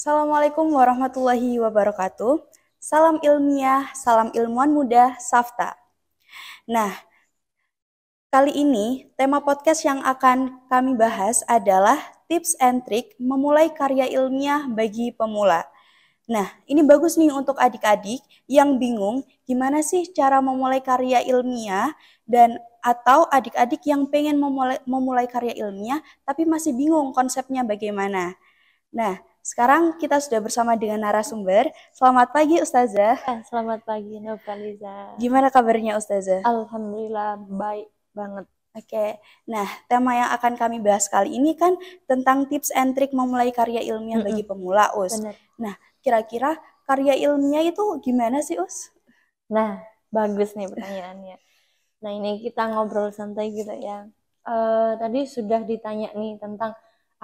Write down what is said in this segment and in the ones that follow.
Assalamualaikum warahmatullahi wabarakatuh. Salam ilmiah, salam ilmuwan muda, Safta. Nah, kali ini tema podcast yang akan kami bahas adalah tips and trik memulai karya ilmiah bagi pemula. Nah, ini bagus nih untuk adik-adik yang bingung gimana sih cara memulai karya ilmiah dan atau adik-adik yang pengen memulai karya ilmiah tapi masih bingung konsepnya bagaimana. Nah, sekarang kita sudah bersama dengan narasumber. Selamat pagi Ustazah. Selamat pagi Nofraliza. Gimana kabarnya Ustazah? Alhamdulillah baik banget. Oke, nah tema yang akan kami bahas kali ini kan tentang tips and trik memulai karya ilmiah bagi pemula, Us. Bener. Nah, kira-kira karya ilmiah itu gimana sih, Us? Nah, bagus nih pertanyaannya. Nah, ini kita ngobrol santai gitu ya. Tadi sudah ditanya nih tentang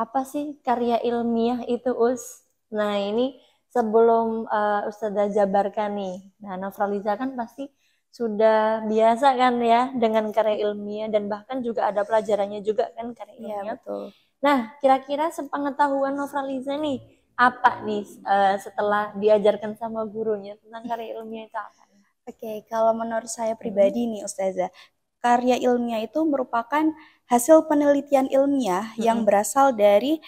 apa sih karya ilmiah itu, Us? Nah, ini sebelum Ustazah jabarkan nih. Nah, Nofraliza kan pasti sudah biasa kan ya dengan karya ilmiah dan bahkan juga ada pelajarannya juga kan karya ilmiah. Iya, betul. Nah, kira-kira sepengetahuan Nofraliza nih, apa nih setelah diajarkan sama gurunya tentang karya ilmiah itu apa? Oke, kalau menurut saya pribadi nih Ustazah, karya ilmiah itu merupakan hasil penelitian ilmiah yang berasal dari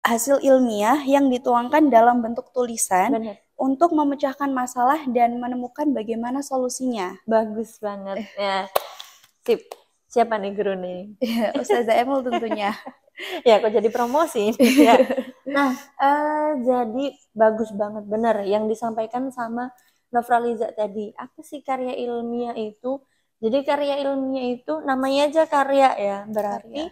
hasil ilmiah yang dituangkan dalam bentuk tulisan. Bener. Untuk memecahkan masalah dan menemukan bagaimana solusinya. Bagus banget ya. Sip. Siapa nih guru nih? Ustazah Emul tentunya. Ya, kok jadi promosi ya. Nah, jadi bagus banget bener yang disampaikan sama Nofraliza tadi. Apa sih karya ilmiah itu? Jadi karya ilmiah itu namanya aja karya ya, berarti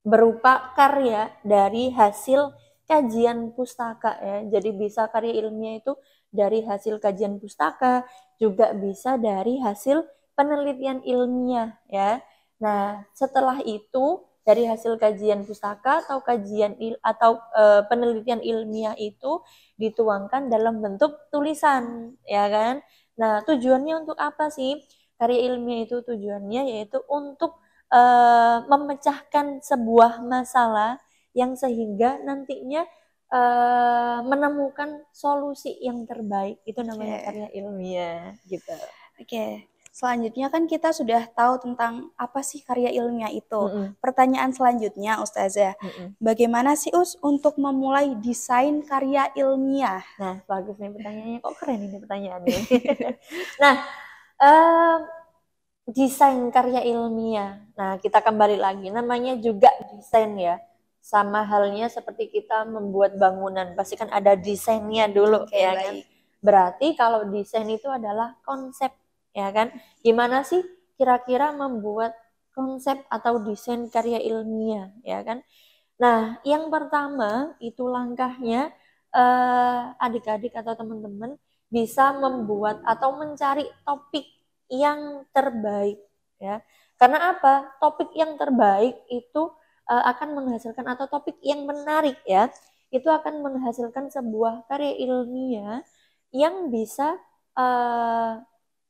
berupa karya dari hasil kajian pustaka ya. Jadi bisa karya ilmiah itu dari hasil kajian pustaka, juga bisa dari hasil penelitian ilmiah ya. Nah, setelah itu dari hasil kajian pustaka atau penelitian ilmiah itu dituangkan dalam bentuk tulisan ya kan. Nah, tujuannya untuk apa sih? Karya ilmiah itu tujuannya yaitu untuk memecahkan sebuah masalah yang sehingga nantinya menemukan solusi yang terbaik. Itu namanya karya ilmiah gitu. Oke. Selanjutnya kan kita sudah tahu tentang apa sih karya ilmiah itu. Pertanyaan selanjutnya Ustazah, bagaimana sih Us untuk memulai desain karya ilmiah? Nah, bagus nih pertanyaannya, kok keren ini pertanyaannya. Nah, desain karya ilmiah. Nah, kita kembali lagi, namanya juga desain ya. Sama halnya seperti kita membuat bangunan, pasti kan ada desainnya dulu ya kan. Berarti kalau desain itu adalah konsep ya kan. Gimana sih kira-kira membuat konsep atau desain karya ilmiah ya kan. Nah, yang pertama itu langkahnya adik-adik atau teman-teman bisa membuat atau mencari topik yang terbaik ya. Karena apa? Topik yang terbaik itu akan menghasilkan atau topik yang menarik ya. Itu akan menghasilkan sebuah karya ilmiah yang bisa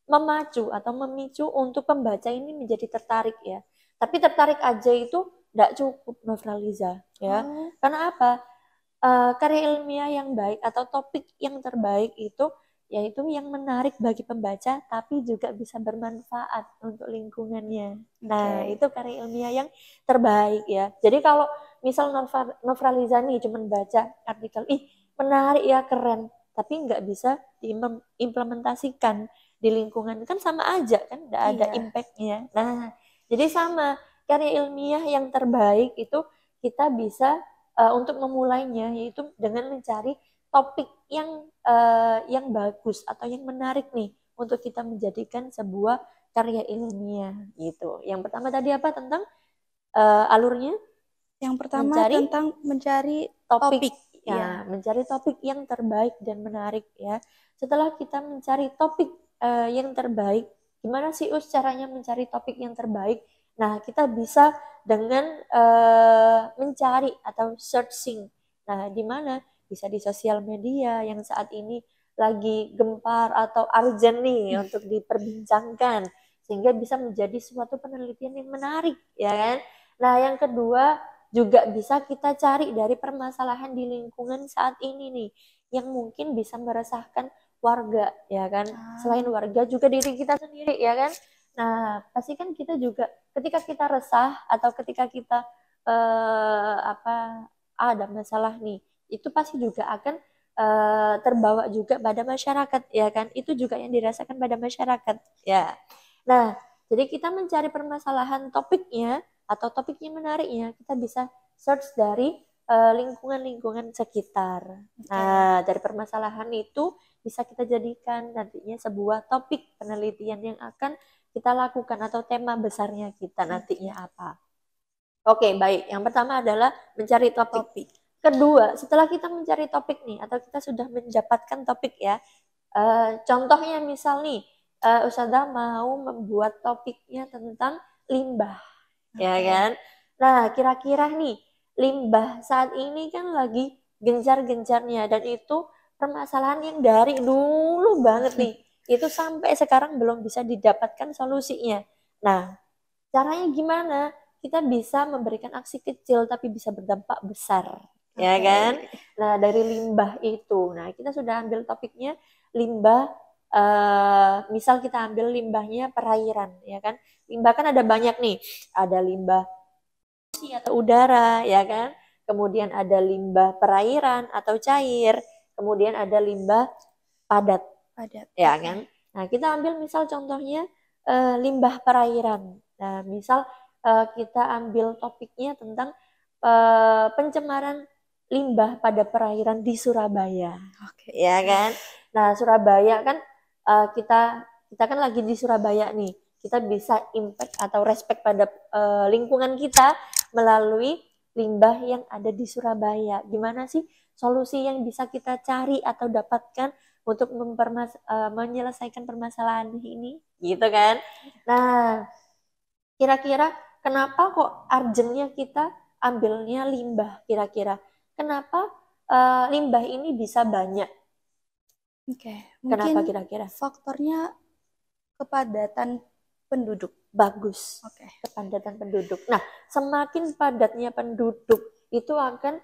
memacu atau memicu untuk pembaca ini menjadi tertarik ya. Tapi tertarik aja itu tidak cukup Nofraliza ya. Karena apa? Karya ilmiah yang baik atau topik yang terbaik itu yaitu yang menarik bagi pembaca tapi juga bisa bermanfaat untuk lingkungannya. Nah, itu karya ilmiah yang terbaik ya. Jadi kalau misal Nofraliza nih cuma baca artikel, menarik ya, keren, tapi nggak bisa diimplementasikan di lingkungan, kan sama aja kan, nggak ada impact-nya. Nah, jadi sama, karya ilmiah yang terbaik itu kita bisa untuk memulainya yaitu dengan mencari topik yang bagus atau yang menarik nih untuk kita menjadikan sebuah karya ilmiah gitu. Yang pertama tadi apa tentang alurnya? Yang pertama tentang mencari topik. Ya, mencari topik yang terbaik dan menarik ya. Setelah kita mencari topik yang terbaik, gimana sih Us caranya mencari topik yang terbaik? Nah, kita bisa dengan mencari atau searching. Nah, di mana? Bisa di sosial media yang saat ini lagi gempar atau urgent nih untuk diperbincangkan, sehingga bisa menjadi suatu penelitian yang menarik, ya kan? Nah, yang kedua juga bisa kita cari dari permasalahan di lingkungan saat ini nih yang mungkin bisa meresahkan warga ya kan. Selain warga juga diri kita sendiri ya kan. Nah, pasti kan kita juga ketika kita resah atau ketika kita ada masalah nih, itu pasti juga akan terbawa juga pada masyarakat ya kan. Itu juga yang dirasakan pada masyarakat ya. Nah, jadi kita mencari permasalahan topiknya atau topiknya menariknya, kita bisa search dari lingkungan-lingkungan sekitar. Nah, dari permasalahan itu bisa kita jadikan nantinya sebuah topik penelitian yang akan kita lakukan atau tema besarnya kita nantinya apa. Oke, baik. Yang pertama adalah mencari topik. Kedua, setelah kita mencari topik nih, atau kita sudah mendapatkan topik ya, contohnya misal nih, Ustazah mau membuat topiknya tentang limbah, ya kan? Nah, kira-kira nih, limbah saat ini kan lagi gencar-gencarnya, dan itu permasalahan yang dari dulu banget nih, itu sampai sekarang belum bisa didapatkan solusinya. Nah, caranya gimana? Kita bisa memberikan aksi kecil tapi bisa berdampak besar, ya kan? Nah, dari limbah itu, nah kita sudah ambil topiknya limbah, misal kita ambil limbahnya perairan, ya kan? Limbah kan ada banyak nih, ada limbah atau udara, ya kan? Kemudian ada limbah perairan atau cair, kemudian ada limbah padat, ya kan? Nah, kita ambil misal contohnya limbah perairan. Nah, misal kita ambil topiknya tentang pencemaran limbah pada perairan di Surabaya, ya kan? Nah, Surabaya kan kita kan lagi di Surabaya nih, kita bisa impact atau respect pada lingkungan kita melalui limbah yang ada di Surabaya. Gimana sih solusi yang bisa kita cari atau dapatkan untuk menyelesaikan permasalahan ini, gitu kan? Nah, kira-kira kenapa kok urgentnya kita ambilnya limbah? Kira-kira kenapa limbah ini bisa banyak? Kenapa kira-kira? Faktornya kepadatan penduduk. Bagus. Kepadatan penduduk. Nah, semakin padatnya penduduk itu akan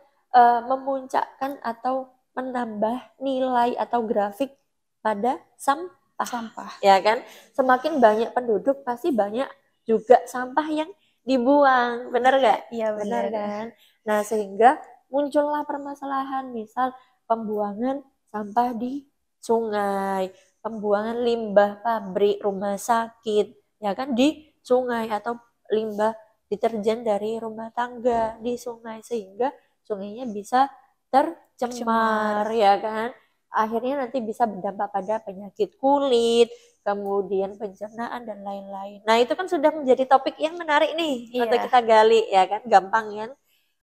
memuncakkan atau menambah nilai atau grafik pada sampah. Ya kan? Semakin banyak penduduk pasti banyak juga sampah yang dibuang. Benar nggak? Iya, benar kan? Nah, sehingga muncullah permasalahan, misal pembuangan sampah di sungai, pembuangan limbah pabrik, rumah sakit, ya kan, di sungai, atau limbah deterjen dari rumah tangga di sungai, sehingga sungainya bisa tercemar, ya kan. Akhirnya nanti bisa berdampak pada penyakit kulit, kemudian pencernaan dan lain-lain. Nah, itu kan sudah menjadi topik yang menarik nih untuk kita gali, ya kan, gampang kan.